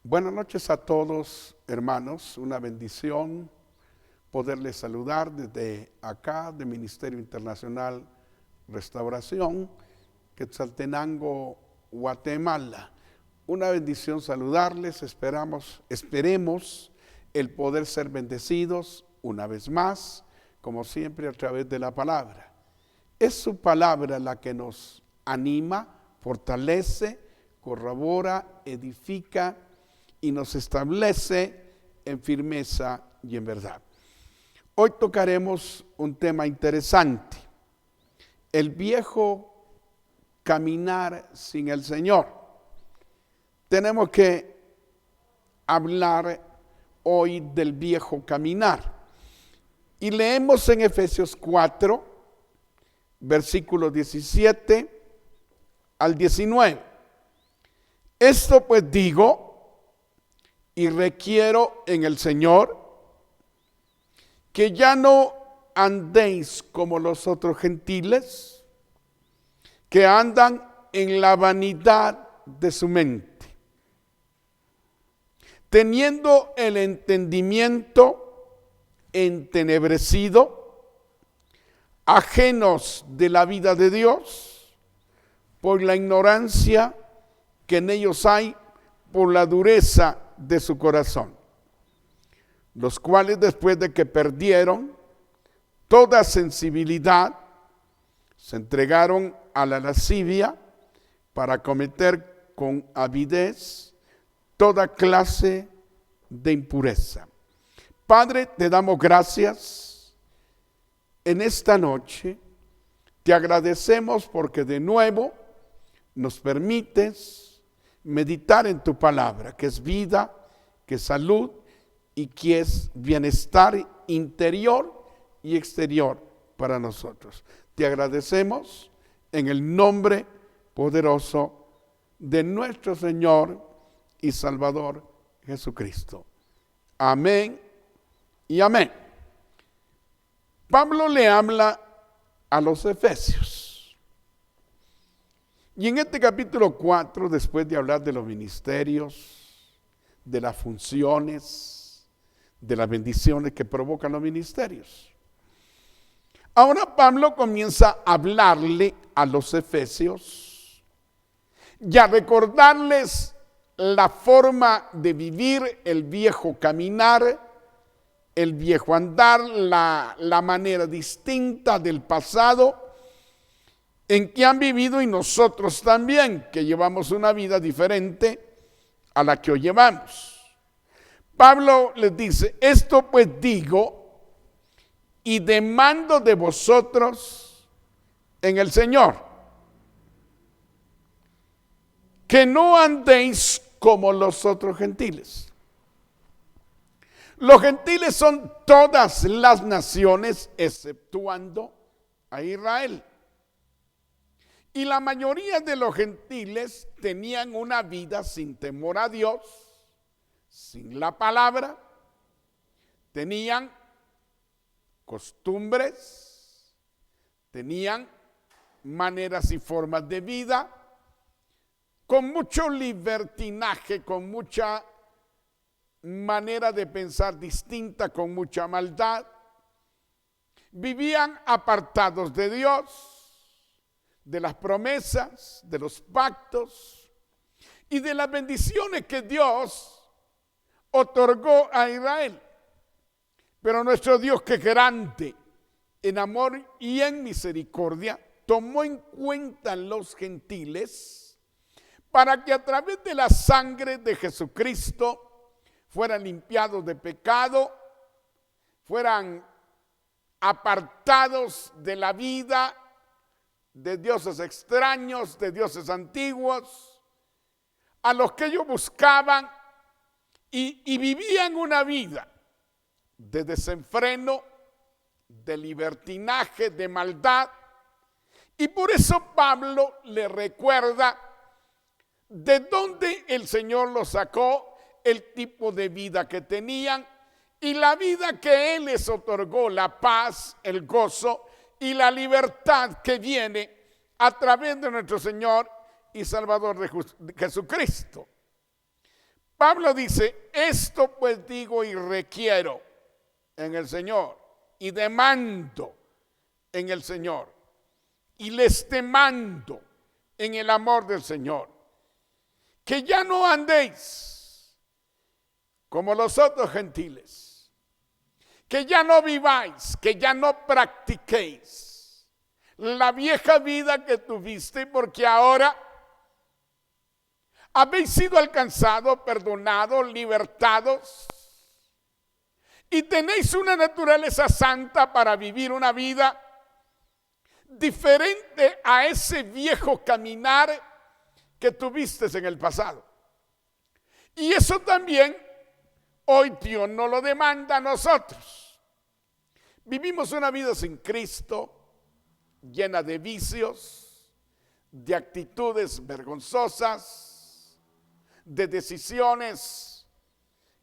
Buenas noches a todos, hermanos. Una bendición poderles saludar desde acá, de Ministerio Internacional Restauración, Quetzaltenango, Guatemala. Una bendición saludarles. Esperemos el poder ser bendecidos una vez más, como siempre, a través de la palabra. Es su palabra la que nos anima, fortalece, corrobora, edifica y nos establece en firmeza y en verdad. Hoy tocaremos un tema interesante: el viejo caminar sin el Señor. Tenemos que hablar hoy del viejo caminar. Y leemos en Efesios 4, versículos 17 al 19. Esto pues digo y requiero en el Señor, que ya no andéis como los otros gentiles, que andan en la vanidad de su mente, teniendo el entendimiento entenebrecido, ajenos de la vida de Dios, por la ignorancia que en ellos hay, por la dureza de su corazón, los cuales después de que perdieron toda sensibilidad, se entregaron a la lascivia para cometer con avidez toda clase de impureza. Padre, te damos gracias en esta noche. Te agradecemos porque de nuevo nos permites meditar en tu palabra, que es vida, que es salud y que es bienestar interior y exterior para nosotros. Te agradecemos en el nombre poderoso de nuestro Señor y Salvador Jesucristo. Amén y amén. Pablo le habla a los efesios. Y en este capítulo 4, después de hablar de los ministerios, de las funciones, de las bendiciones que provocan los ministerios, ahora Pablo comienza a hablarle a los efesios y a recordarles la forma de vivir, el viejo caminar, el viejo andar, la manera distinta del pasado en que han vivido, y nosotros también, que llevamos una vida diferente a la que hoy llevamos. Pablo les dice: esto pues digo y demando de vosotros en el Señor, que no andéis como los otros gentiles. Los gentiles son todas las naciones exceptuando a Israel. Y la mayoría de los gentiles tenían una vida sin temor a Dios, sin la palabra, tenían costumbres, tenían maneras y formas de vida, con mucho libertinaje, con mucha manera de pensar distinta, con mucha maldad. Vivían apartados de Dios, de las promesas, de los pactos y de las bendiciones que Dios otorgó a Israel. Pero nuestro Dios, que es grande en amor y en misericordia, tomó en cuenta a los gentiles para que a través de la sangre de Jesucristo fueran limpiados de pecado, fueran apartados de la vida de dioses extraños, de dioses antiguos, a los que ellos buscaban y vivían una vida de desenfreno, de libertinaje, de maldad. Y por eso Pablo le recuerda de dónde el Señor los sacó, el tipo de vida que tenían y la vida que Él les otorgó, la paz, el gozo y la libertad que viene a través de nuestro Señor y Salvador de Jesucristo. Pablo dice, esto pues digo y requiero en el Señor y demando en el Señor y les demando en el amor del Señor, que ya no andéis como los otros gentiles, que ya no viváis, que ya no practiquéis la vieja vida que tuviste, porque ahora habéis sido alcanzados, perdonados, libertados y tenéis una naturaleza santa para vivir una vida diferente a ese viejo caminar que tuviste en el pasado. Y eso también hoy Dios nos lo demanda a nosotros. Vivimos una vida sin Cristo, llena de vicios, de actitudes vergonzosas, de decisiones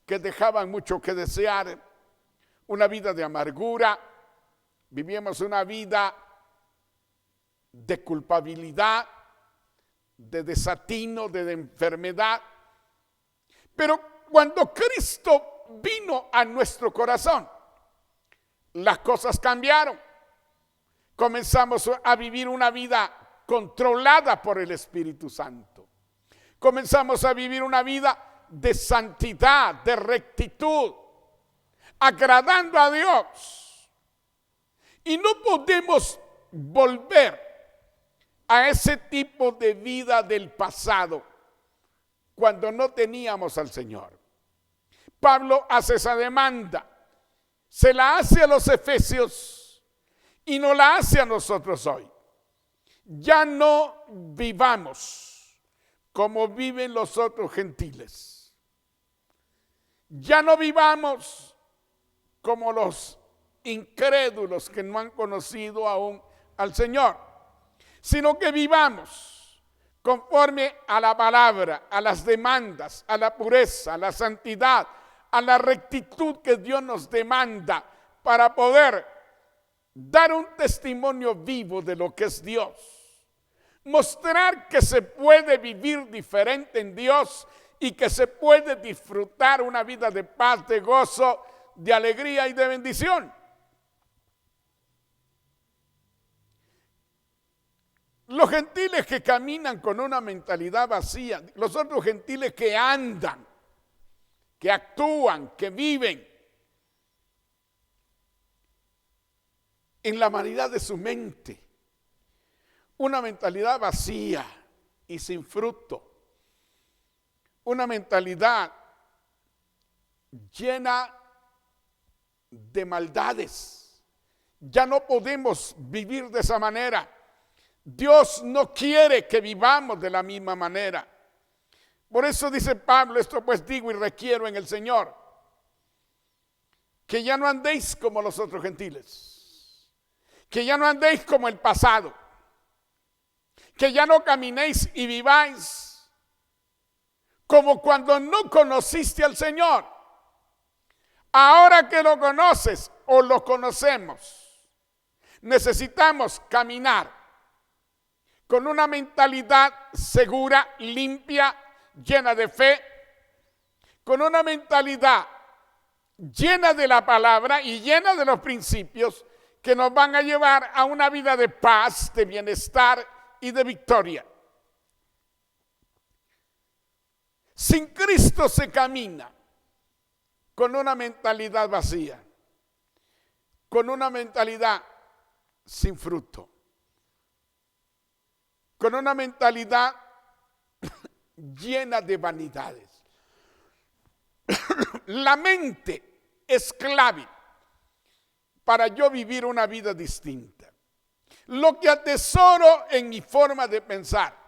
que dejaban mucho que desear, una vida de amargura. Vivíamos una vida de culpabilidad, de desatino, de enfermedad. Pero cuando Cristo vino a nuestro corazón, las cosas cambiaron. Comenzamos a vivir una vida controlada por el Espíritu Santo. Comenzamos a vivir una vida de santidad, de rectitud, agradando a Dios. Y no podemos volver a ese tipo de vida del pasado cuando no teníamos al Señor. Pablo hace esa demanda, se la hace a los efesios y no la hace a nosotros hoy. Ya no vivamos como viven los otros gentiles. Ya no vivamos como los incrédulos que no han conocido aún al Señor, sino que vivamos conforme a la palabra, a las demandas, a la pureza, a la santidad, a la rectitud que Dios nos demanda para poder dar un testimonio vivo de lo que es Dios. Mostrar que se puede vivir diferente en Dios y que se puede disfrutar una vida de paz, de gozo, de alegría y de bendición. Los gentiles que caminan con una mentalidad vacía, los otros gentiles que andan, que actúan, que viven en la vanidad de su mente, una mentalidad vacía y sin fruto, una mentalidad llena de maldades. Ya no podemos vivir de esa manera. Dios no quiere que vivamos de la misma manera. Por eso dice Pablo, esto pues digo y requiero en el Señor, que ya no andéis como los otros gentiles, que ya no andéis como el pasado, que ya no caminéis y viváis como cuando no conociste al Señor. Ahora que lo conoces o lo conocemos, necesitamos caminar con una mentalidad segura, limpia, llena de fe, con una mentalidad llena de la palabra y llena de los principios que nos van a llevar a una vida de paz, de bienestar y de victoria. Sin Cristo se camina con una mentalidad vacía, con una mentalidad sin fruto, con una mentalidad llena de vanidades. La mente es clave para yo vivir una vida distinta. Lo que atesoro en mi forma de pensar,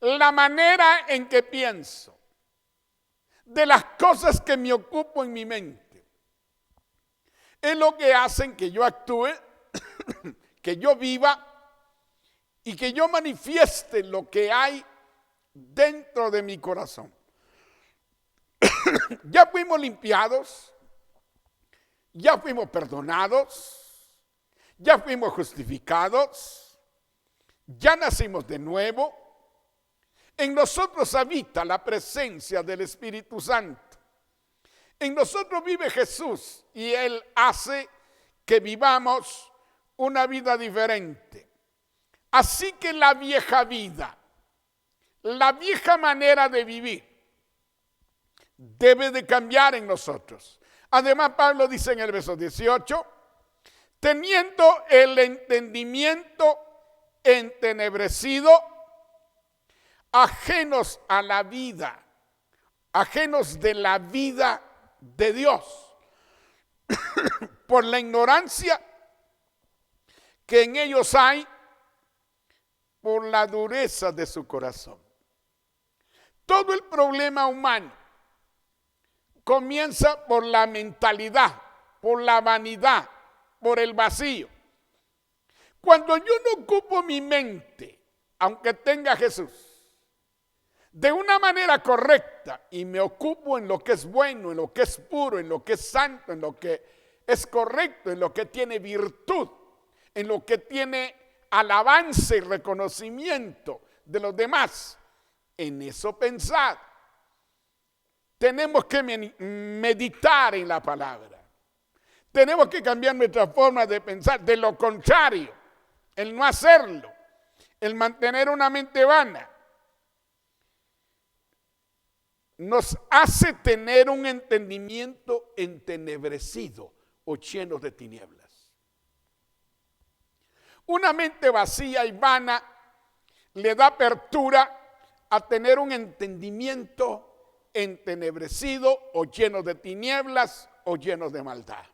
la manera en que pienso, de las cosas que me ocupo en mi mente, es lo que hacen que yo actúe, que yo viva y que yo manifieste lo que hay dentro de mi corazón. Ya fuimos limpiados, ya fuimos perdonados, ya fuimos justificados, ya nacimos de nuevo. En nosotros habita la presencia del Espíritu Santo. En nosotros vive Jesús y Él hace que vivamos una vida diferente. Así que la vieja vida, la vieja manera de vivir, debe de cambiar en nosotros. Además, Pablo dice en el verso 18, teniendo el entendimiento entenebrecido, ajenos a la vida, ajenos de la vida de Dios, por la ignorancia que en ellos hay, por la dureza de su corazón. Todo el problema humano comienza por la mentalidad, por la vanidad, por el vacío. Cuando yo no ocupo mi mente, aunque tenga a Jesús, de una manera correcta y me ocupo en lo que es bueno, en lo que es puro, en lo que es santo, en lo que es correcto, en lo que tiene virtud, en lo que tiene alabanza y reconocimiento de los demás, en eso pensar. Tenemos que meditar en la palabra. Tenemos que cambiar nuestra forma de pensar. De lo contrario, el no hacerlo, el mantener una mente vana, nos hace tener un entendimiento entenebrecido o lleno de tinieblas. Una mente vacía y vana le da apertura a tener un entendimiento entenebrecido o lleno de tinieblas o lleno de maldad.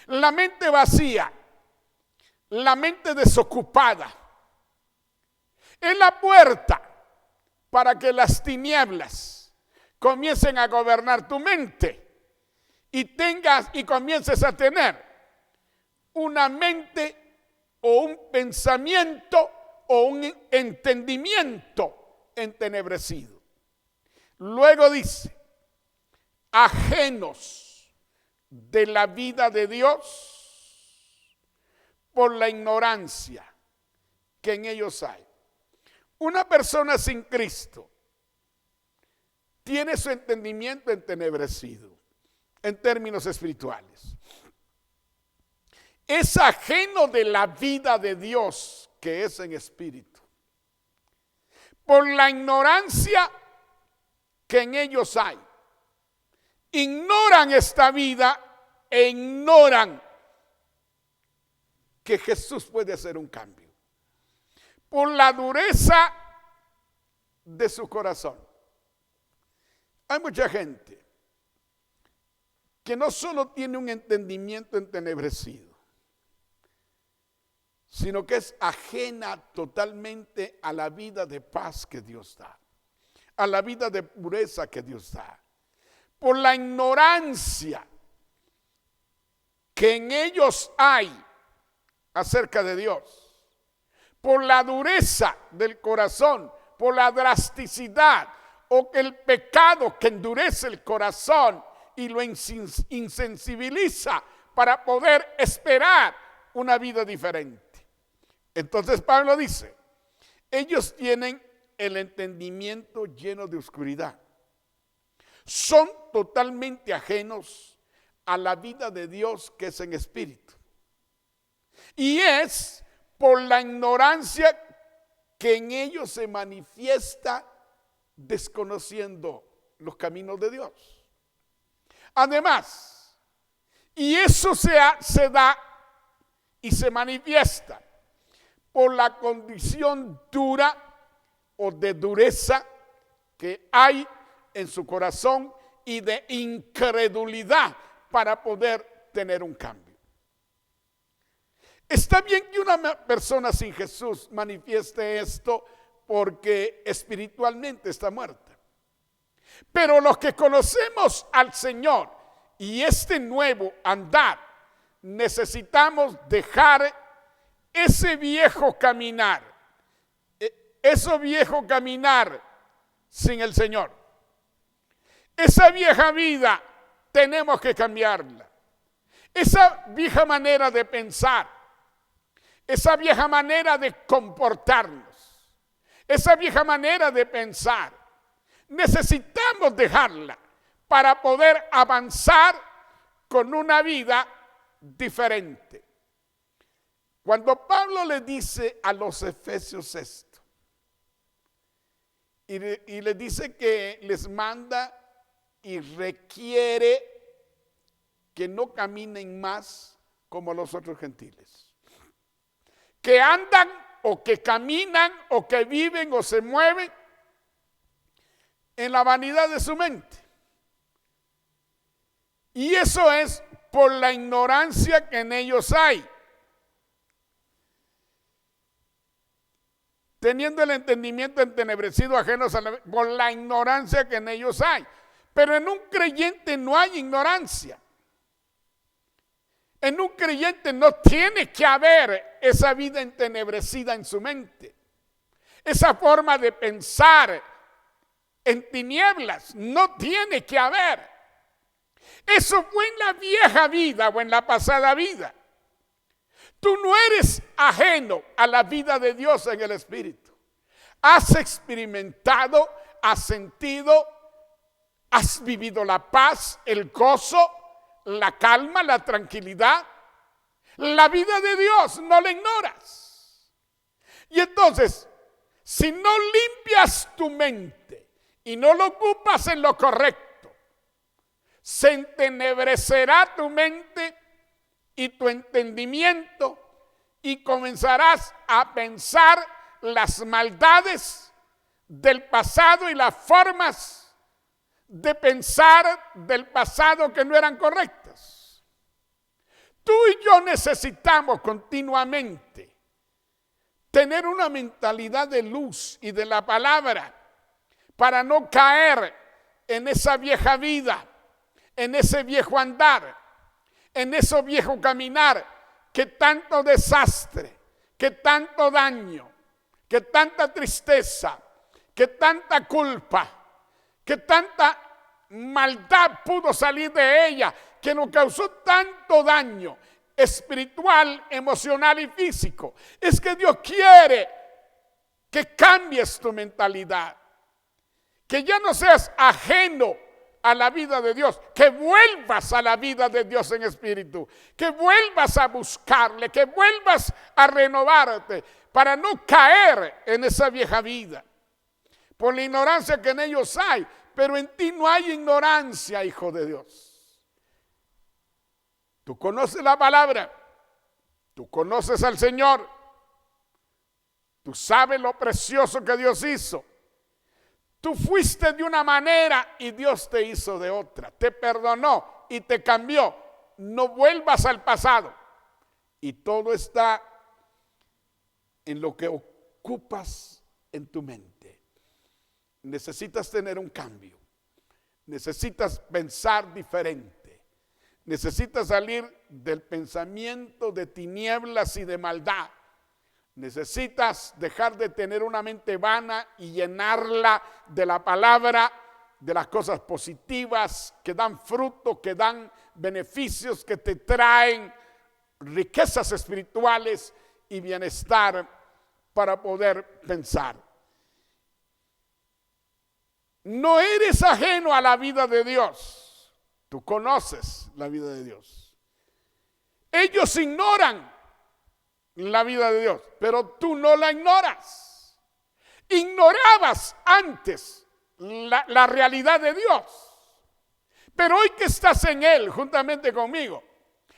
La mente vacía, la mente desocupada, es la puerta para que las tinieblas comiencen a gobernar tu mente y comiences a tener una mente o un pensamiento o un entendimiento entenebrecido. Luego dice, ajenos de la vida de Dios por la ignorancia que en ellos hay. Una persona sin Cristo tiene su entendimiento entenebrecido en términos espirituales. Es ajeno de la vida de Dios que es en espíritu. Por la ignorancia que en ellos hay. Ignoran esta vida e ignoran que Jesús puede hacer un cambio. Por la dureza de su corazón. Hay mucha gente que no solo tiene un entendimiento entenebrecido, sino que es ajena totalmente a la vida de paz que Dios da, a la vida de pureza que Dios da, por la ignorancia que en ellos hay acerca de Dios, por la dureza del corazón, por la drasticidad o el pecado que endurece el corazón y lo insensibiliza para poder esperar una vida diferente. Entonces Pablo dice, ellos tienen el entendimiento lleno de oscuridad. Son totalmente ajenos a la vida de Dios que es en espíritu. Y es por la ignorancia que en ellos se manifiesta desconociendo los caminos de Dios. Además, y eso se da y se manifiesta por la condición dura o de dureza que hay en su corazón y de incredulidad para poder tener un cambio. Está bien que una persona sin Jesús manifieste esto porque espiritualmente está muerta. Pero los que conocemos al Señor y este nuevo andar, necesitamos dejar ese viejo caminar, sin el Señor. Esa vieja vida tenemos que cambiarla. Esa vieja manera de pensar, esa vieja manera de comportarnos, esa vieja manera de pensar, necesitamos dejarla para poder avanzar con una vida diferente. Cuando Pablo le dice a los efesios esto, y le dice que les manda y requiere que no caminen más como los otros gentiles, que andan o que caminan o que viven o se mueven en la vanidad de su mente. Y eso es por la ignorancia que en ellos hay, teniendo el entendimiento entenebrecido, ajenos por la ignorancia que en ellos hay. Pero en un creyente no hay ignorancia. En un creyente no tiene que haber esa vida entenebrecida en su mente, esa forma de pensar en tinieblas, no tiene que haber. Eso fue en la vieja vida o en la pasada vida. Tú no eres ajeno a la vida de Dios en el Espíritu. Has experimentado, has sentido, has vivido la paz, el gozo, la calma, la tranquilidad. La vida de Dios no la ignoras. Y entonces, si no limpias tu mente y no lo ocupas en lo correcto, se entenebrecerá tu mente y tu entendimiento y comenzarás a pensar las maldades del pasado y las formas de pensar del pasado que no eran correctas. Tú y yo necesitamos continuamente tener una mentalidad de luz y de la palabra para no caer en esa vieja vida, en ese viejo andar, en ese viejo caminar que tanto desastre, que tanto daño, que tanta tristeza, que tanta culpa, que tanta maldad pudo salir de ella, que nos causó tanto daño espiritual, emocional y físico. Es que Dios quiere que cambies tu mentalidad, que ya no seas ajeno a la vida de Dios, que vuelvas a la vida de Dios en espíritu, que vuelvas a buscarle, que vuelvas a renovarte para no caer en esa vieja vida, por la ignorancia que en ellos hay, pero en ti no hay ignorancia, hijo de Dios. Tú conoces la palabra, tú conoces al Señor, tú sabes lo precioso que Dios hizo. Tú fuiste de una manera y Dios te hizo de otra, te perdonó y te cambió. No vuelvas al pasado. Y todo está en lo que ocupas en tu mente. Necesitas tener un cambio. Necesitas pensar diferente. Necesitas salir del pensamiento de tinieblas y de maldad. Necesitas dejar de tener una mente vana y llenarla de la palabra, de las cosas positivas que dan fruto, que dan beneficios, que te traen riquezas espirituales y bienestar para poder pensar. No eres ajeno a la vida de Dios. Tú conoces la vida de Dios. Ellos ignoran la vida de Dios, pero tú no la ignoras. Ignorabas antes la realidad de Dios, pero hoy que estás en Él juntamente conmigo,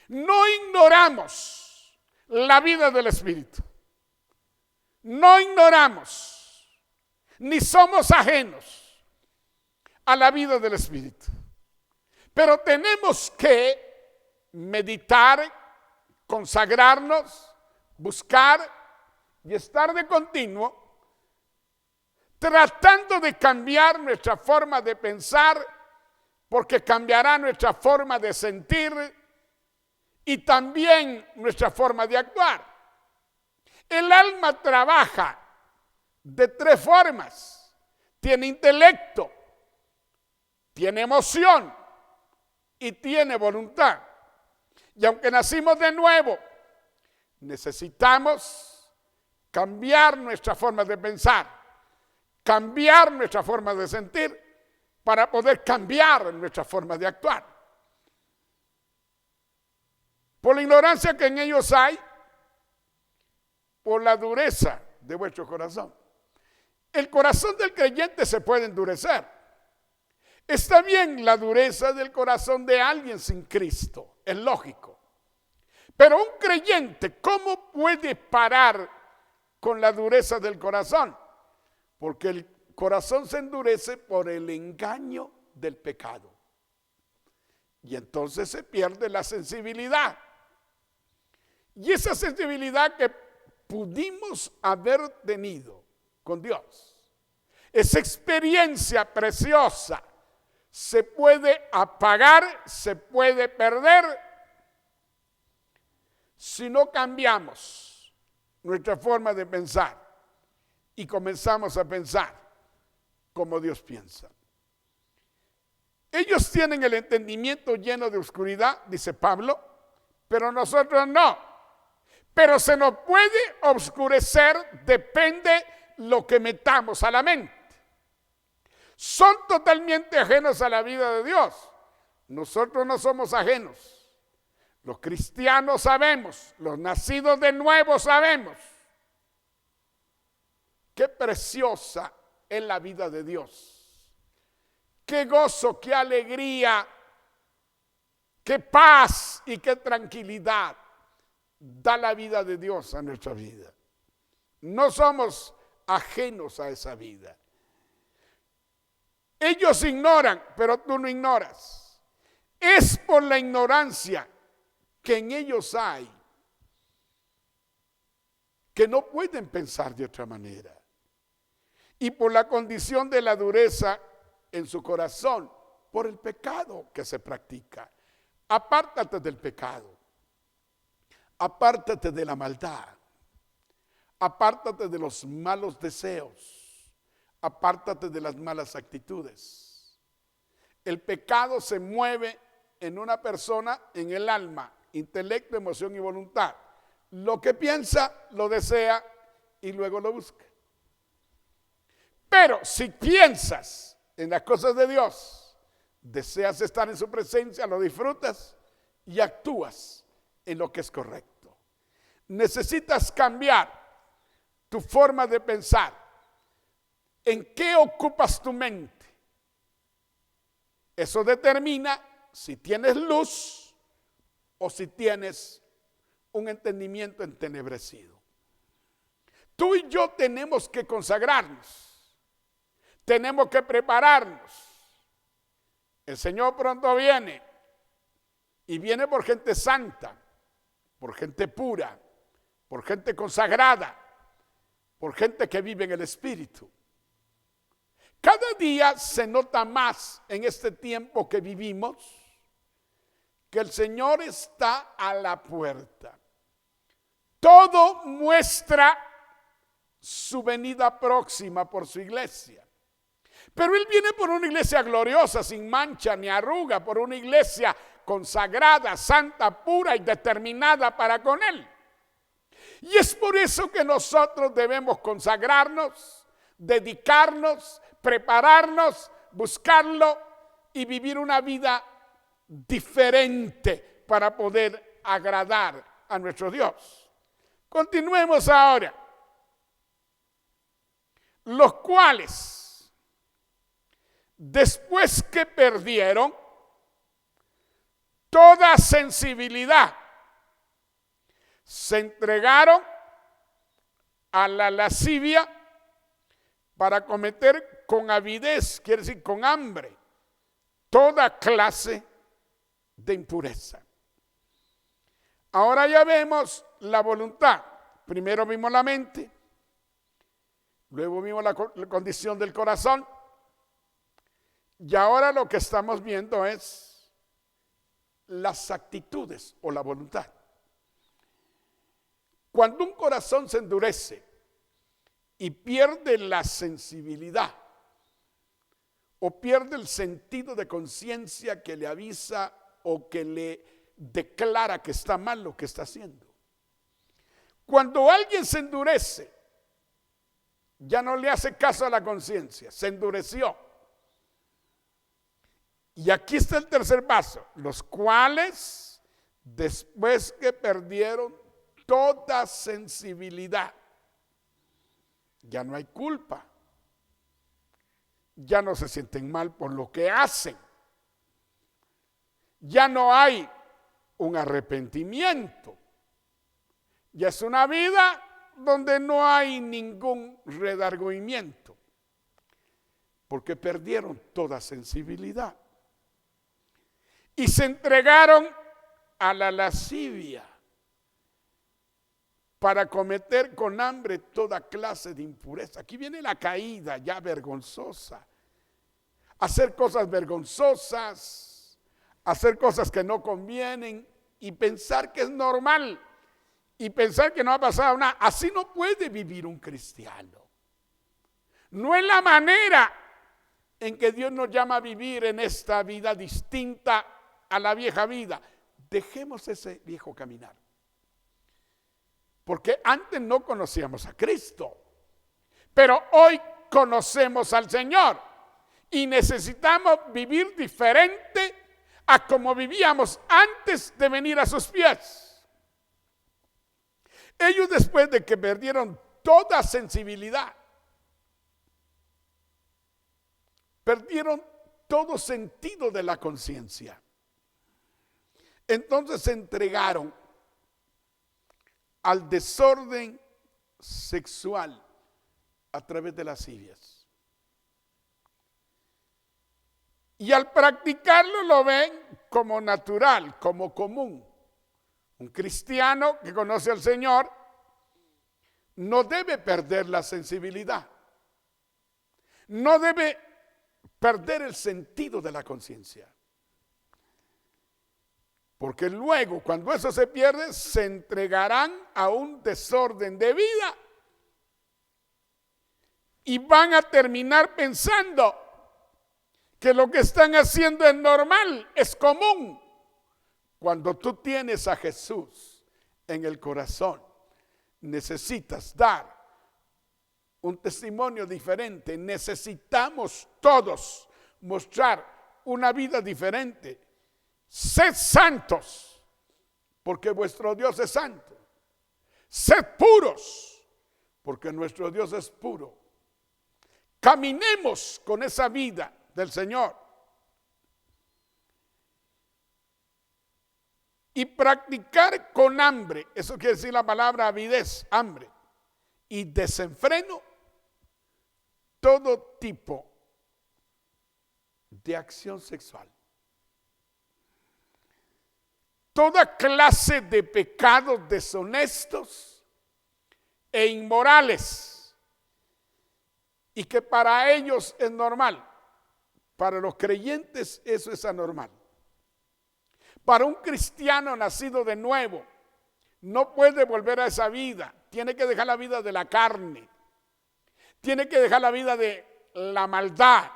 no ignoramos la vida del Espíritu. No ignoramos, ni somos ajenos a la vida del Espíritu. Pero tenemos que meditar, consagrarnos, buscar y estar de continuo tratando de cambiar nuestra forma de pensar, porque cambiará nuestra forma de sentir y también nuestra forma de actuar. El alma trabaja de tres formas. Tiene intelecto, tiene emoción y tiene voluntad. Y aunque nacimos de nuevo, necesitamos cambiar nuestra forma de pensar. cambiar nuestra forma de sentir para poder cambiar nuestra forma de actuar. Por la ignorancia que en ellos hay, por la dureza de vuestro corazón. El corazón del creyente se puede endurecer. Está bien la dureza del corazón de alguien sin Cristo, es lógico. Pero un creyente, ¿cómo puede parar con la dureza del corazón? Porque el corazón se endurece por el engaño del pecado. Y entonces se pierde la sensibilidad. Y esa sensibilidad que pudimos haber tenido con Dios, esa experiencia preciosa, se puede apagar, se puede perder si no cambiamos nuestra forma de pensar y comenzamos a pensar como Dios piensa. Ellos tienen el entendimiento lleno de oscuridad, dice Pablo, pero nosotros no. Pero se nos puede oscurecer, depende lo que metamos a la mente. Son totalmente ajenos a la vida de Dios. Nosotros no somos ajenos. Los cristianos sabemos, los nacidos de nuevo sabemos. Qué preciosa es la vida de Dios. Qué gozo, qué alegría, qué paz y qué tranquilidad da la vida de Dios a nuestra vida. No somos ajenos a esa vida. Ellos ignoran, pero tú no ignoras. Es por la ignorancia que en ellos hay, que no pueden pensar de otra manera. Y por la condición de la dureza en su corazón, por el pecado que se practica. Apártate del pecado. Apártate de la maldad. Apártate de los malos deseos. Apártate de las malas actitudes. El pecado se mueve en una persona, en el alma, intelecto, emoción y voluntad. Lo que piensa, lo desea y luego lo busca. Pero si piensas en las cosas de Dios, deseas estar en su presencia, lo disfrutas y actúas en lo que es correcto. Necesitas cambiar tu forma de pensar. ¿En qué ocupas tu mente? Eso determina si tienes luz o si tienes un entendimiento entenebrecido. Tú y yo tenemos que consagrarnos. Tenemos que prepararnos. El Señor pronto viene y viene por gente santa, por gente pura, por gente consagrada, por gente que vive en el Espíritu. Cada día se nota más en este tiempo que vivimos que el Señor está a la puerta. Todo muestra su venida próxima por su iglesia. Pero Él viene por una iglesia gloriosa, sin mancha ni arruga, por una iglesia consagrada, santa, pura y determinada para con Él. Y es por eso que nosotros debemos consagrarnos, dedicarnos, prepararnos, buscarlo y vivir una vida diferente para poder agradar a nuestro Dios. Continuemos ahora. Los cuales, después que perdieron toda sensibilidad, se entregaron a la lascivia para cometer con avidez, quiere decir con hambre, toda clase de impureza. Ahora ya vemos la voluntad. Primero vimos la mente, luego vimos la condición del corazón, y ahora lo que estamos viendo es las actitudes o la voluntad. Cuando un corazón se endurece y pierde la sensibilidad o pierde el sentido de conciencia que le avisa o que le declara que está mal lo que está haciendo. Cuando alguien se endurece Ya no le hace caso a la conciencia, se endureció. Y aquí está el tercer paso, los cuales, después que perdieron toda sensibilidad, ya no hay culpa, ya no se sienten mal por lo que hacen, ya no hay un arrepentimiento, ya es una vida donde no hay ningún redargüimiento, porque perdieron toda sensibilidad y se entregaron a la lascivia para cometer con hambre toda clase de impureza. Aquí viene la caída ya vergonzosa, hacer cosas vergonzosas, hacer cosas que no convienen y pensar que es normal y pensar que no ha pasado nada. Así no puede vivir un cristiano. No es la manera en que Dios nos llama a vivir en esta vida distinta a la vieja vida. Dejemos ese viejo caminar. Porque antes no conocíamos a Cristo, pero hoy conocemos al Señor y necesitamos vivir diferente a como vivíamos antes de venir a sus pies. Ellos, después de que perdieron toda sensibilidad, perdieron todo sentido de la conciencia, entonces se entregaron al desorden sexual a través de lascivias. Y al practicarlo lo ven como natural, como común. Un cristiano que conoce al Señor no debe perder la sensibilidad, no debe perder el sentido de la conciencia. Porque luego, cuando eso se pierde, se entregarán a un desorden de vida y van a terminar pensando que lo que están haciendo es normal, es común. Cuando tú tienes a Jesús en el corazón, necesitas dar un testimonio diferente. Necesitamos todos mostrar una vida diferente. Sed santos, porque vuestro Dios es santo. Sed puros, porque nuestro Dios es puro. Caminemos con esa vida del Señor. Y practicar con hambre, eso quiere decir la palabra avidez, hambre, y desenfreno, todo tipo de acción sexual. Toda clase de pecados deshonestos e inmorales, y que para ellos es normal. Para los creyentes eso es anormal. Para un cristiano nacido de nuevo, no puede volver a esa vida. Tiene que dejar la vida de la carne. Tiene que dejar la vida de la maldad.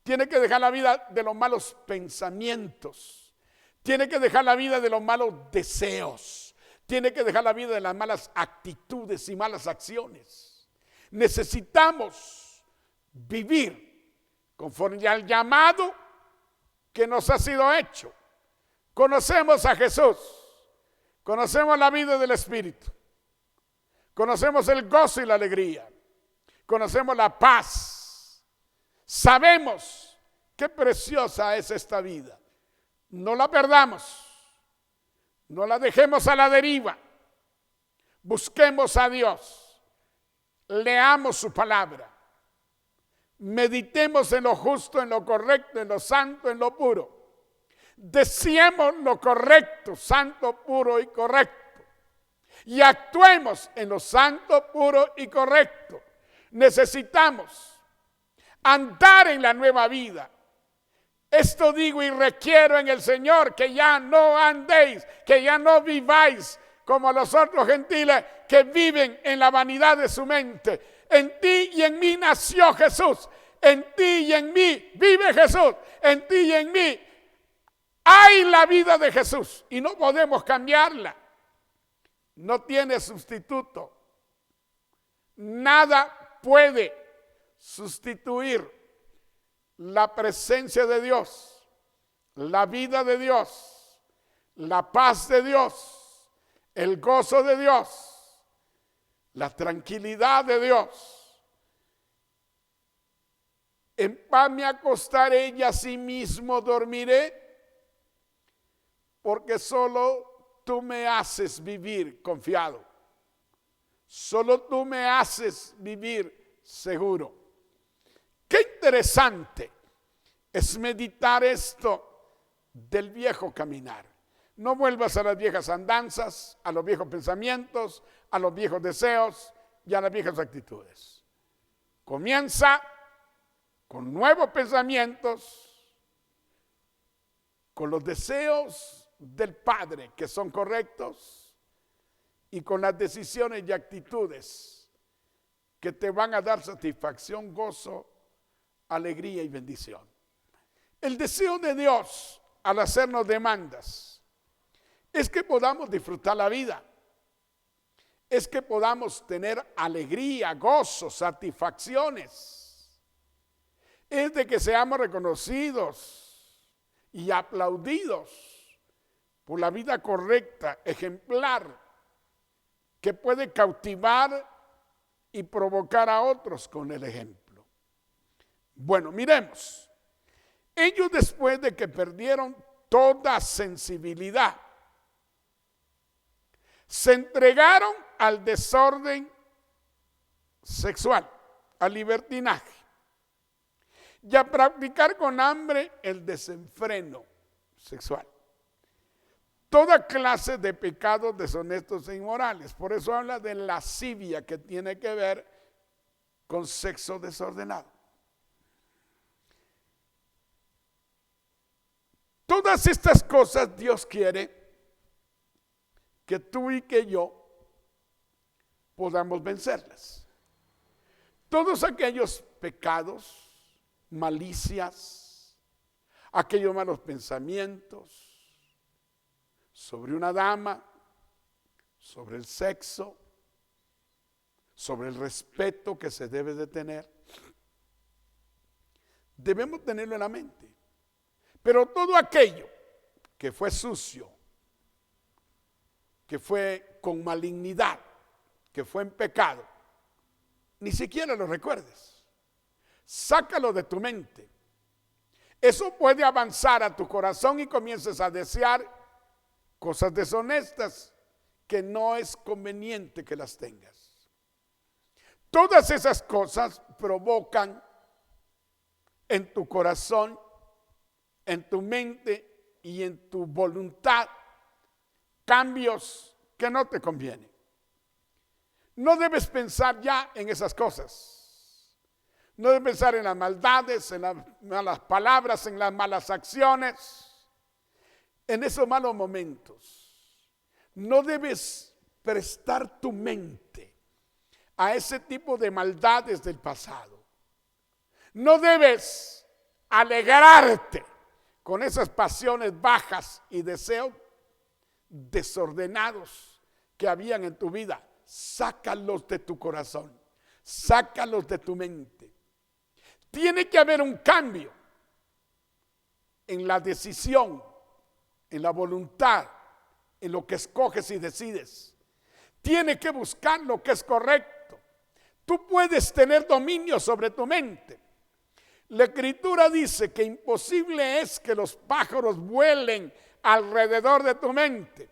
Tiene que dejar la vida de los malos pensamientos. Tiene que dejar la vida de los malos deseos. Tiene que dejar la vida de las malas actitudes y malas acciones. Necesitamos vivir conforme al llamado que nos ha sido hecho. Conocemos a Jesús. Conocemos la vida del Espíritu. Conocemos el gozo y la alegría. Conocemos la paz. Sabemos qué preciosa es esta vida. No la perdamos, no la dejemos a la deriva, busquemos a Dios, leamos su palabra, meditemos en lo justo, en lo correcto, en lo santo, en lo puro, deseemos lo correcto, santo, puro y correcto, y actuemos en lo santo, puro y correcto. Necesitamos andar en la nueva vida. Esto digo y requiero en el Señor, que ya no andéis, que ya no viváis como los otros gentiles que viven en la vanidad de su mente. En ti y en mí nació Jesús, en ti y en mí vive Jesús, en ti y en mí hay la vida de Jesús y no podemos cambiarla. No tiene sustituto. Nada puede sustituir la presencia de Dios, la vida de Dios, la paz de Dios, el gozo de Dios, la tranquilidad de Dios. En paz me acostaré y asimismo dormiré, porque solo tú me haces vivir confiado. Solo tú me haces vivir seguro. Qué interesante es meditar esto del viejo caminar. No vuelvas a las viejas andanzas, a los viejos pensamientos, a los viejos deseos y a las viejas actitudes. Comienza con nuevos pensamientos, con los deseos del Padre que son correctos y con las decisiones y actitudes que te van a dar satisfacción, gozo, alegría y bendición. El deseo de Dios al hacernos demandas es que podamos disfrutar la vida, es que podamos tener alegría, gozo, satisfacciones, es de que seamos reconocidos y aplaudidos por la vida correcta, ejemplar, que puede cautivar y provocar a otros con el ejemplo. Bueno, miremos. Ellos, después de que perdieron toda sensibilidad, se entregaron al desorden sexual, al libertinaje, y a practicar con hambre el desenfreno sexual. Toda clase de pecados deshonestos e inmorales. Por eso habla de lascivia, que tiene que ver con sexo desordenado. Todas estas cosas Dios quiere que tú y que yo podamos vencerlas. Todos aquellos pecados, malicias, aquellos malos pensamientos sobre una dama, sobre el sexo, sobre el respeto que se debe de tener, debemos tenerlo en la mente. Pero todo aquello que fue sucio, que fue con malignidad, que fue en pecado, ni siquiera lo recuerdes. Sácalo de tu mente. Eso puede avanzar a tu corazón y comiences a desear cosas deshonestas que no es conveniente que las tengas. Todas esas cosas provocan en tu corazón, en tu mente y en tu voluntad cambios que no te convienen. No debes pensar ya en esas cosas. No debes pensar en las maldades, en las malas palabras, en las malas acciones, en esos malos momentos. No debes prestar tu mente a ese tipo de maldades del pasado. No debes alegrarte con esas pasiones bajas y deseos desordenados que habían en tu vida. Sácalos de tu corazón, sácalos de tu mente. Tiene que haber un cambio en la decisión, en la voluntad, en lo que escoges y decides. Tiene que buscar lo que es correcto. Tú puedes tener dominio sobre tu mente. La Escritura dice que imposible es que los pájaros vuelen alrededor de tu mente,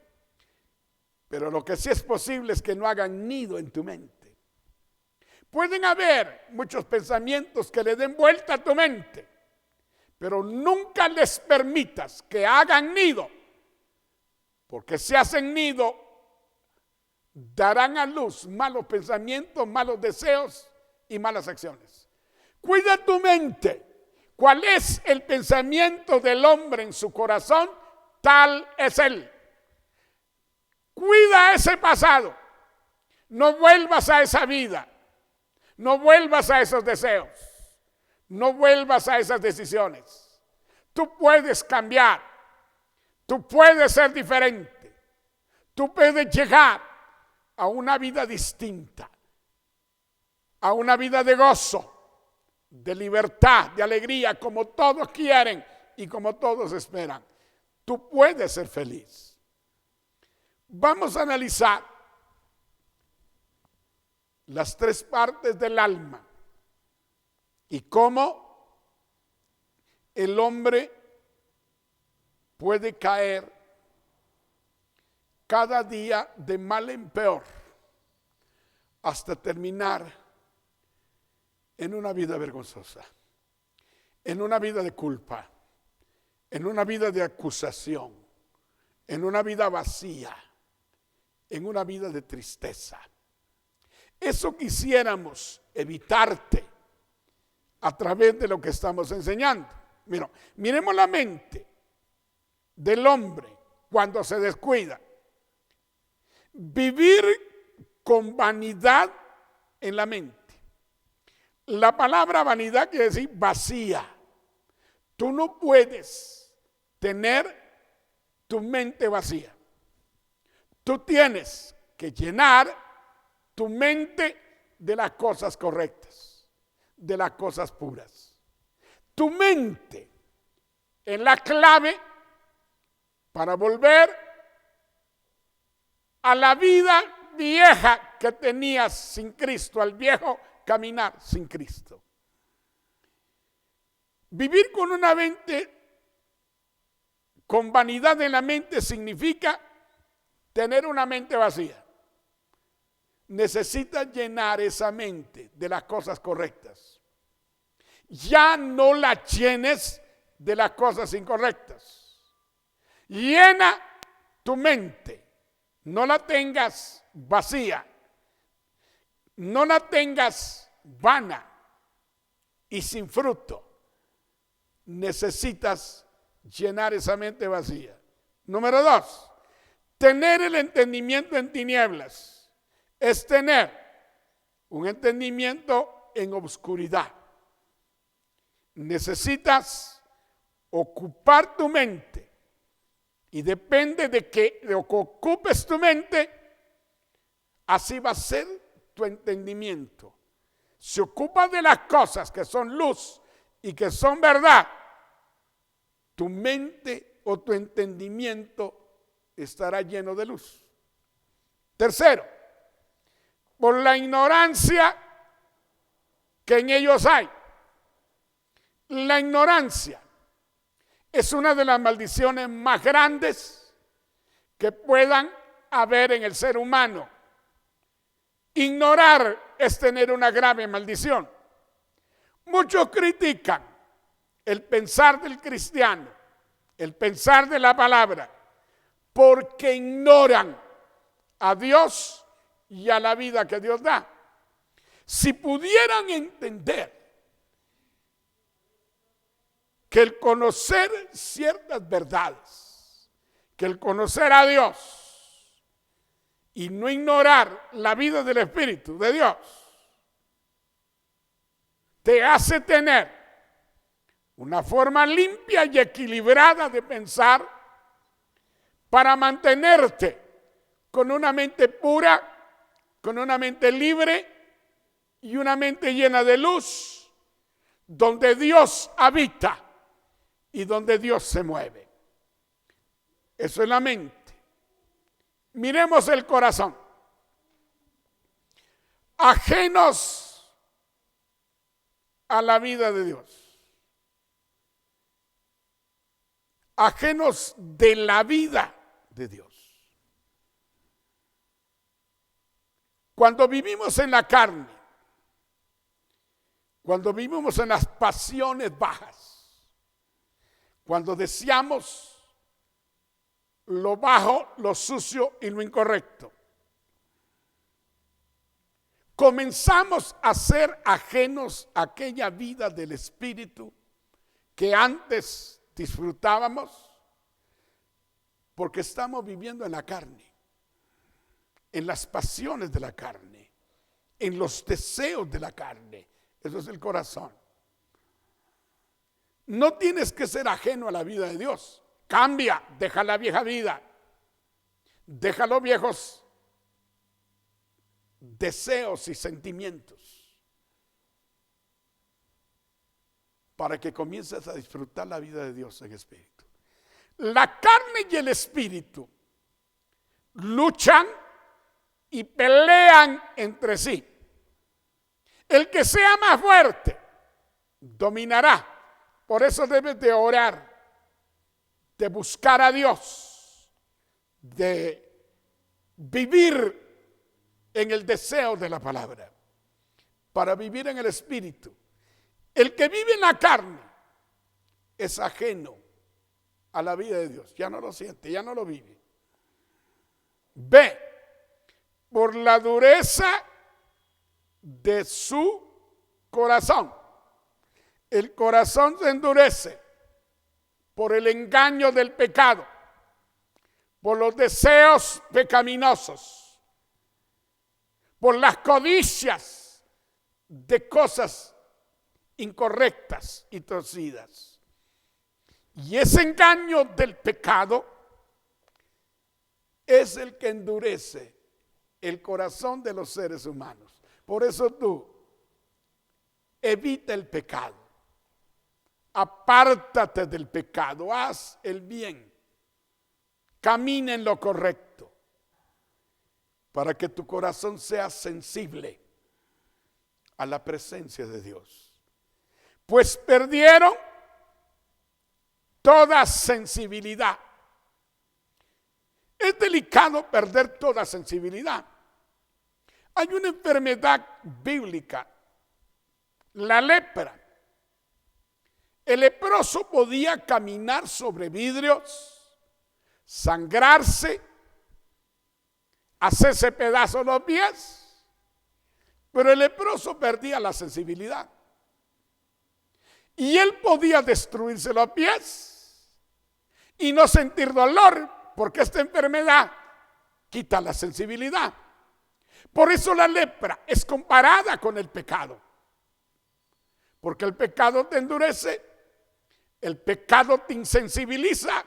pero lo que sí es posible es que no hagan nido en tu mente. Pueden haber muchos pensamientos que le den vuelta a tu mente, pero nunca les permitas que hagan nido, porque si hacen nido, darán a luz malos pensamientos, malos deseos y malas acciones. Cuida tu mente. ¿Cuál es el pensamiento del hombre en su corazón? Tal es él. Cuida ese pasado. No vuelvas a esa vida. No vuelvas a esos deseos. No vuelvas a esas decisiones. Tú puedes cambiar. Tú puedes ser diferente. Tú puedes llegar a una vida distinta. a una vida de gozo, de libertad, de alegría, como todos quieren y como todos esperan. Tú puedes ser feliz. Vamos a analizar las tres partes del alma y cómo el hombre puede caer cada día de mal en peor hasta terminar en una vida vergonzosa, en una vida de culpa, en una vida de acusación, en una vida vacía, en una vida de tristeza. Eso quisiéramos evitarte a través de lo que estamos enseñando. Miremos la mente del hombre cuando se descuida. Vivir con vanidad en la mente. La palabra vanidad quiere decir vacía. Tú no puedes tener tu mente vacía. Tú tienes que llenar tu mente de las cosas correctas, de las cosas puras. Tu mente es la clave para volver a la vida vieja que tenías sin Cristo, al viejo caminar sin Cristo. Vivir con una mente, con vanidad en la mente, significa tener una mente vacía. Necesitas llenar esa mente de las cosas correctas. Ya no la llenes de las cosas incorrectas. Llena tu mente. No la tengas vacía. No la tengas vana y sin fruto. Necesitas llenar esa mente vacía. Número 2, tener el entendimiento en tinieblas es tener un entendimiento en obscuridad. Necesitas ocupar tu mente y depende de que ocupes tu mente, así va a ser tu entendimiento. Si ocupas de las cosas que son luz y que son verdad, tu mente o tu entendimiento estará lleno de luz. Tercero, por la ignorancia que en ellos hay. La ignorancia es una de las maldiciones más grandes que puedan haber en el ser humano. Ignorar es tener una grave maldición. Muchos critican el pensar del cristiano, el pensar de la palabra, porque ignoran a Dios y a la vida que Dios da. Si pudieran entender que el conocer ciertas verdades, que el conocer a Dios y no ignorar la vida del Espíritu de Dios, te hace tener una forma limpia y equilibrada de pensar para mantenerte con una mente pura, con una mente libre y una mente llena de luz, donde Dios habita y donde Dios se mueve. Eso es la mente. Miremos el corazón. Ajenos a la vida de Dios. Ajenos de la vida de Dios. Cuando vivimos en la carne, cuando vivimos en las pasiones bajas, cuando deseamos lo bajo, lo sucio y lo incorrecto, comenzamos a ser ajenos a aquella vida del Espíritu que antes disfrutábamos, porque estamos viviendo en la carne, en las pasiones de la carne, en los deseos de la carne. Eso es el corazón. No tienes que ser ajeno a la vida de Dios. Cambia, deja la vieja vida, deja los viejos deseos y sentimientos para que comiences a disfrutar la vida de Dios en espíritu. La carne y el espíritu luchan y pelean entre sí. El que sea más fuerte dominará. Por eso debes de orar, de buscar a Dios, de vivir en el deseo de la palabra, para vivir en el espíritu. El que vive en la carne es ajeno a la vida de Dios. Ya no lo siente, ya no lo vive. Ve, por la dureza de su corazón. El corazón se endurece por el engaño del pecado, por los deseos pecaminosos, por las codicias de cosas incorrectas y torcidas. Y ese engaño del pecado es el que endurece el corazón de los seres humanos. Por eso tú evita el pecado, apártate del pecado, haz el bien, camina en lo correcto, para que tu corazón sea sensible a la presencia de Dios. Pues perdieron toda sensibilidad. Es delicado perder toda sensibilidad. Hay una enfermedad bíblica, la lepra. El leproso podía caminar sobre vidrios, sangrarse, hacerse pedazos los pies, pero el leproso perdía la sensibilidad. Y él podía destruirse los pies y no sentir dolor, porque esta enfermedad quita la sensibilidad. Por eso la lepra es comparada con el pecado, porque el pecado te endurece, el pecado te insensibiliza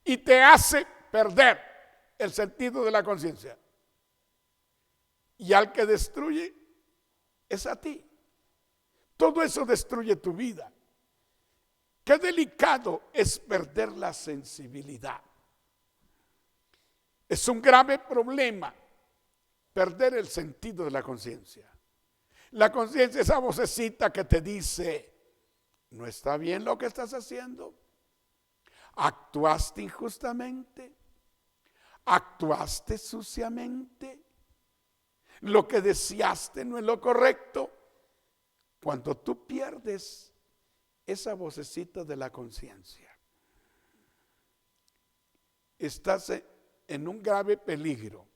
y te hace perder el sentido de la conciencia. Y al que destruye es a ti. Todo eso destruye tu vida. Qué delicado es perder la sensibilidad. Es un grave problema perder el sentido de la conciencia. La conciencia es esa vocecita que te dice, no está bien lo que estás haciendo, actuaste injustamente, actuaste suciamente, lo que deseaste no es lo correcto. Cuando tú pierdes esa vocecita de la conciencia, estás en un grave peligro.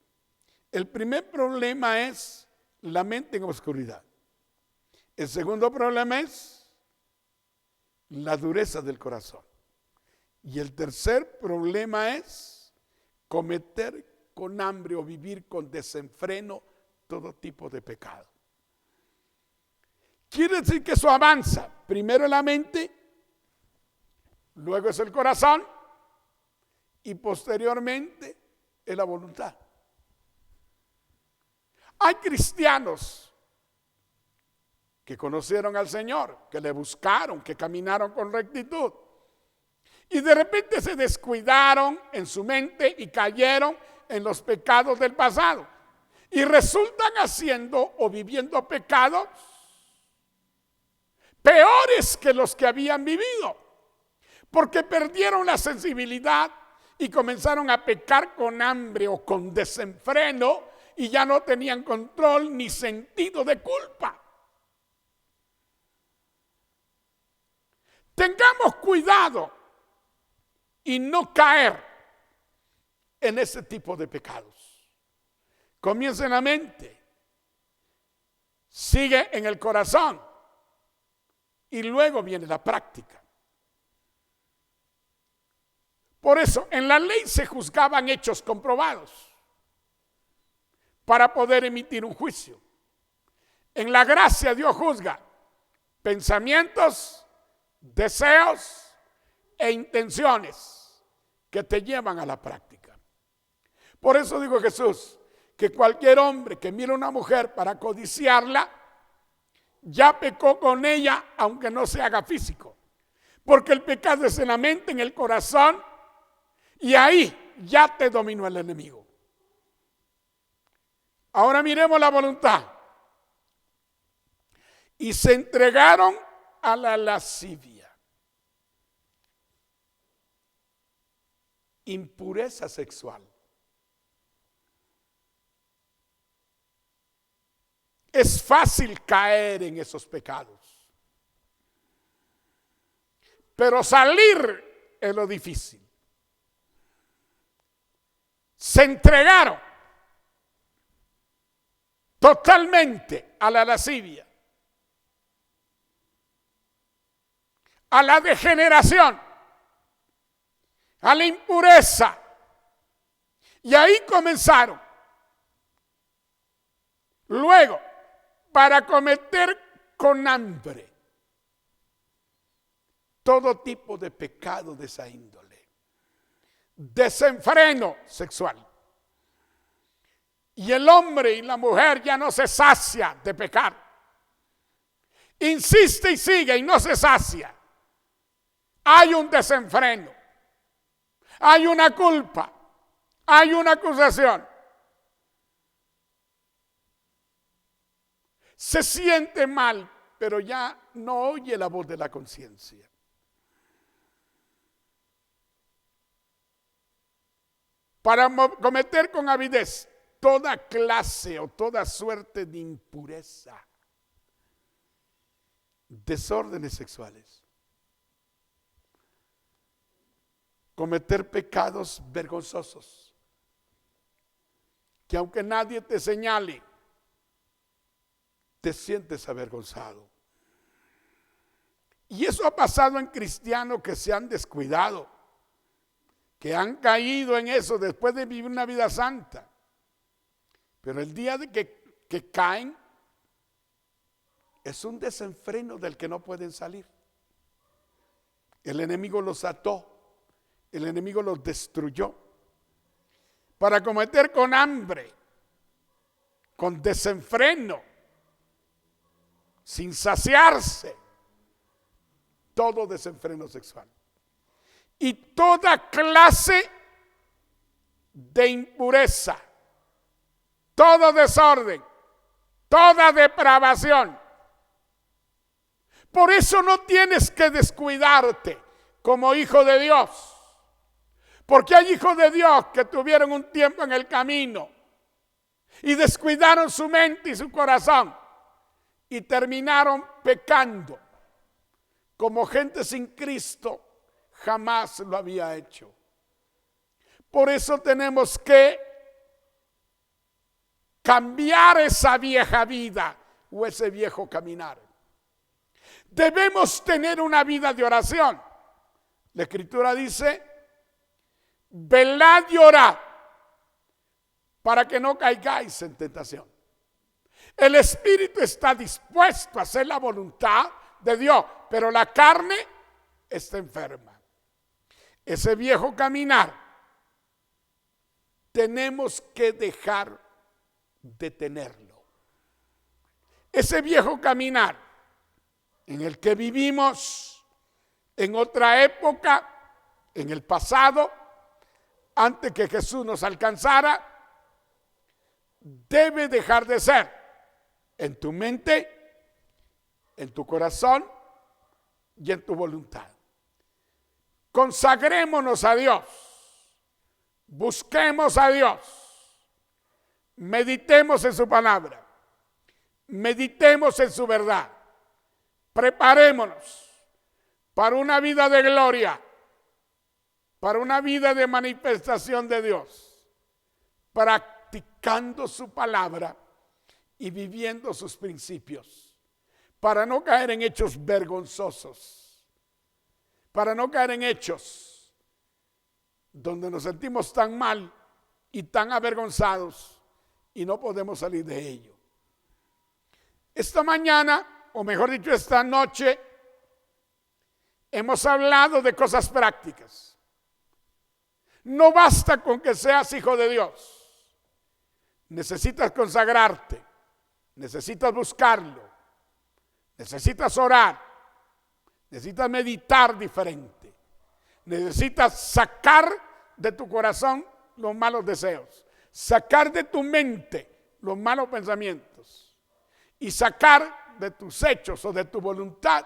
El primer problema es la mente en oscuridad. El segundo problema es la dureza del corazón. Y el tercer problema es cometer con hambre o vivir con desenfreno todo tipo de pecado. Quiere decir que eso avanza. Primero en la mente, luego es el corazón y posteriormente es la voluntad. Hay cristianos que conocieron al Señor, que le buscaron, que caminaron con rectitud. Y de repente se descuidaron en su mente y cayeron en los pecados del pasado. Y resultan haciendo o viviendo pecados peores que los que habían vivido. Porque perdieron la sensibilidad y comenzaron a pecar con hambre o con desenfreno y ya no tenían control ni sentido de culpa. Tengamos cuidado y no caer en ese tipo de pecados. Comienza en la mente, sigue en el corazón y luego viene la práctica. Por eso en la ley se juzgaban hechos comprobados para poder emitir un juicio. En la gracia Dios juzga pensamientos, deseos e intenciones que te llevan a la práctica. Por eso dijo Jesús que cualquier hombre que mire a una mujer para codiciarla, ya pecó con ella, aunque no se haga físico. Porque el pecado es en la mente, en el corazón, y ahí ya te dominó el enemigo. Ahora miremos la voluntad. Y se entregaron a la lascivia. Impureza sexual. Es fácil caer en esos pecados. Pero salir es lo difícil. Se entregaron totalmente a la lascivia, a la degeneración, a la impureza. Y ahí comenzaron. Luego, para cometer con hambre todo tipo de pecado de esa índole, desenfreno sexual. Y el hombre y la mujer ya no se sacia de pecar. Insiste y sigue y no se sacia. Hay un desenfreno, hay una culpa, hay una acusación. Se siente mal, pero ya no oye la voz de la conciencia. Para cometer con avidez toda clase o toda suerte de impureza, desórdenes sexuales, cometer pecados vergonzosos, que aunque nadie te señale, te sientes avergonzado. Y eso ha pasado en cristianos que se han descuidado, que han caído en eso después de vivir una vida santa. Pero el día de que caen, es un desenfreno del que no pueden salir. El enemigo los ató, el enemigo los destruyó. Para cometer con hambre, con desenfreno, sin saciarse, todo desenfreno sexual. Y toda clase de impureza, todo desorden, toda depravación. Por eso no tienes que descuidarte como hijo de Dios. Porque hay hijos de Dios que tuvieron un tiempo en el camino y descuidaron su mente y su corazón y terminaron pecando como gente sin Cristo jamás lo había hecho. Por eso tenemos que cambiar esa vieja vida o ese viejo caminar. Debemos tener una vida de oración. La Escritura dice: velad y orad para que no caigáis en tentación. El espíritu está dispuesto a hacer la voluntad de Dios, pero la carne está enferma. Ese viejo caminar tenemos que dejar de tenerlo. Ese viejo caminar en el que vivimos en otra época, en el pasado, antes que Jesús nos alcanzara, debe dejar de ser en tu mente, en tu corazón y en tu voluntad. Consagrémonos a Dios, busquemos a Dios, meditemos en su palabra, meditemos en su verdad, preparémonos para una vida de gloria, para una vida de manifestación de Dios, practicando su palabra y viviendo sus principios, para no caer en hechos vergonzosos, para no caer en hechos donde nos sentimos tan mal y tan avergonzados y no podemos salir de ello. Esta mañana, o mejor dicho, esta noche, hemos hablado de cosas prácticas. No basta con que seas hijo de Dios. Necesitas consagrarte, necesitas buscarlo, Necesitas orar, necesitas meditar diferente, necesitas sacar de tu corazón los malos deseos, sacar de tu mente los malos pensamientos y sacar de tus hechos o de tu voluntad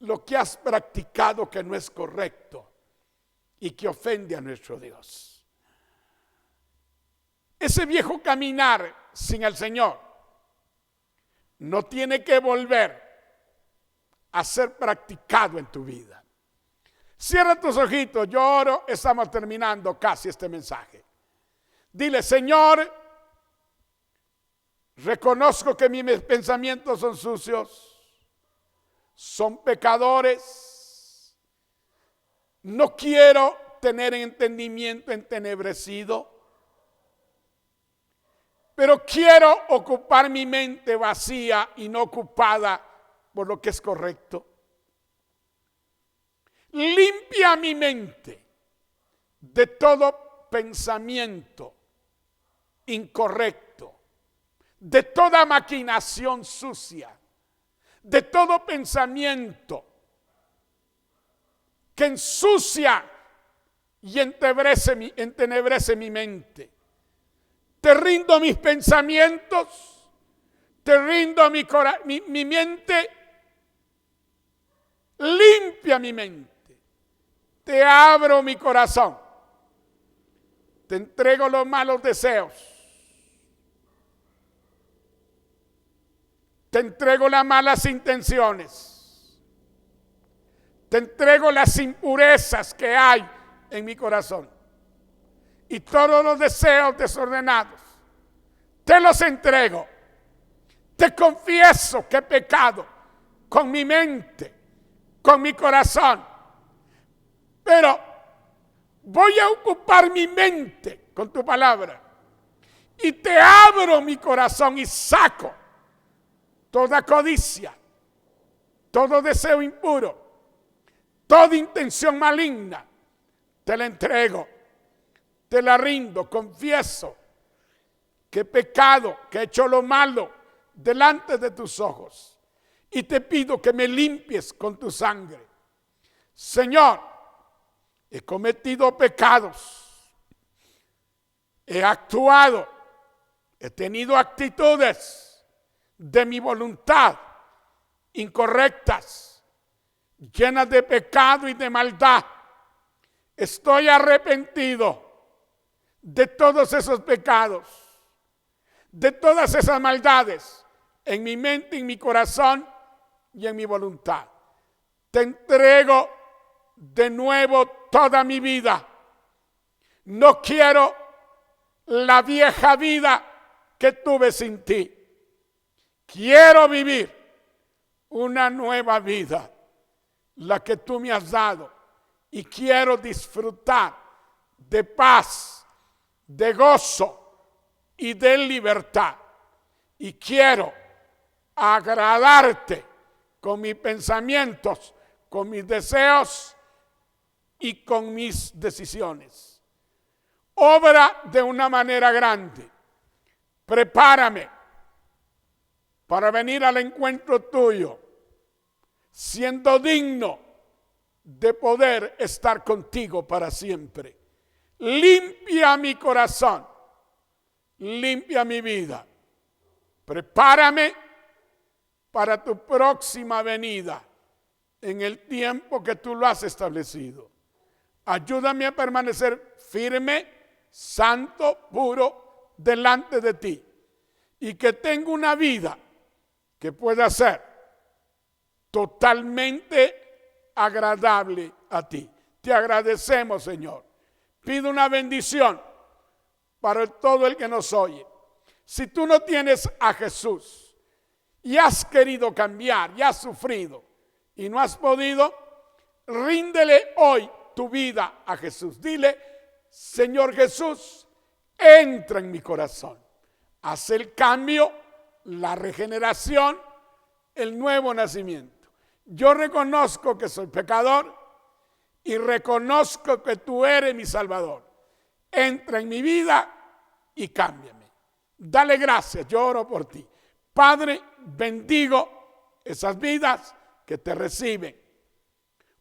lo que has practicado que no es correcto y que ofende a nuestro Dios. Ese viejo caminar sin el Señor no tiene que volver a ser practicado en tu vida. Cierra tus ojitos, yo oro, estamos terminando casi este mensaje. Dile: Señor, reconozco que mis pensamientos son sucios, son pecadores. No quiero tener entendimiento entenebrecido, pero quiero ocupar mi mente vacía y no ocupada por lo que es correcto. Limpia mi mente de todo pensamiento incorrecto, de toda maquinación sucia, de todo pensamiento que ensucia y entenebrece mi mente. Te rindo mis pensamientos, te rindo mi mente, limpia mi mente, te abro mi corazón, te entrego los malos deseos, te entrego las malas intenciones, te entrego las impurezas que hay en mi corazón. Y todos los deseos desordenados, te los entrego. Te confieso que he pecado con mi mente, con mi corazón. Pero voy a ocupar mi mente con tu palabra. Y te abro mi corazón y saco toda codicia, todo deseo impuro, toda intención maligna. Te la entrego. Te la rindo, confieso que he pecado, que he hecho lo malo delante de tus ojos. Y te pido que me limpies con tu sangre. Señor, he cometido pecados, he actuado, he tenido actitudes de mi voluntad incorrectas, llenas de pecado y de maldad. Estoy arrepentido de todos esos pecados, de todas esas maldades en mi mente, en mi corazón y en mi voluntad. Te entrego de nuevo toda mi vida. No quiero la vieja vida que tuve sin ti. Quiero vivir una nueva vida, la que tú me has dado, y quiero disfrutar de paz, de gozo y de libertad. Y quiero agradarte con mis pensamientos, con mis deseos y con mis decisiones. Obra de una manera grande. Prepárame para venir al encuentro tuyo, siendo digno de poder estar contigo para siempre. Limpia mi corazón, limpia mi vida. Prepárame para tu próxima venida en el tiempo que tú lo has establecido. Ayúdame a permanecer firme, santo, puro delante de ti, y que tenga una vida que pueda ser totalmente agradable a ti. Te agradecemos, Señor. Pido una bendición para todo el que nos oye. Si tú no tienes a Jesús y has querido cambiar y has sufrido y no has podido, ríndele hoy tu vida a Jesús. Dile: Señor Jesús, entra en mi corazón. Haz el cambio, la regeneración, el nuevo nacimiento. Yo reconozco que soy pecador y reconozco que tú eres mi Salvador. Entra en mi vida y cámbiame. Dale gracias, yo oro por ti. Padre, bendigo esas vidas que te reciben.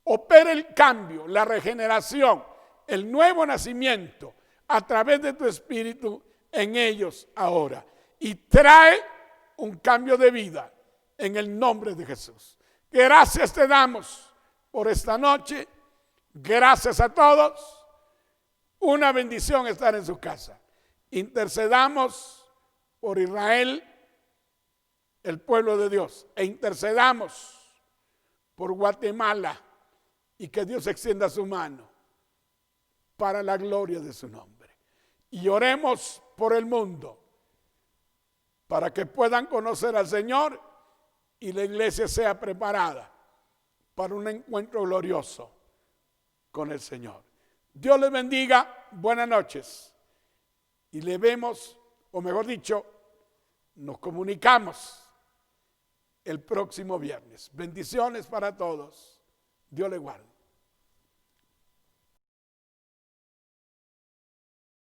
Opera el cambio, la regeneración, el nuevo nacimiento a través de tu espíritu en ellos ahora. Y trae un cambio de vida en el nombre de Jesús. Gracias te damos por esta noche. Gracias a todos. Una bendición estar en su casa. Intercedamos por Israel, el pueblo de Dios, e intercedamos por Guatemala, y que Dios extienda su mano para la gloria de su nombre. Y oremos por el mundo para que puedan conocer al Señor y la iglesia sea preparada para un encuentro glorioso con el Señor. Dios les bendiga, buenas noches. Y le vemos, o mejor dicho, nos comunicamos el próximo viernes. Bendiciones para todos. Dios les guarde.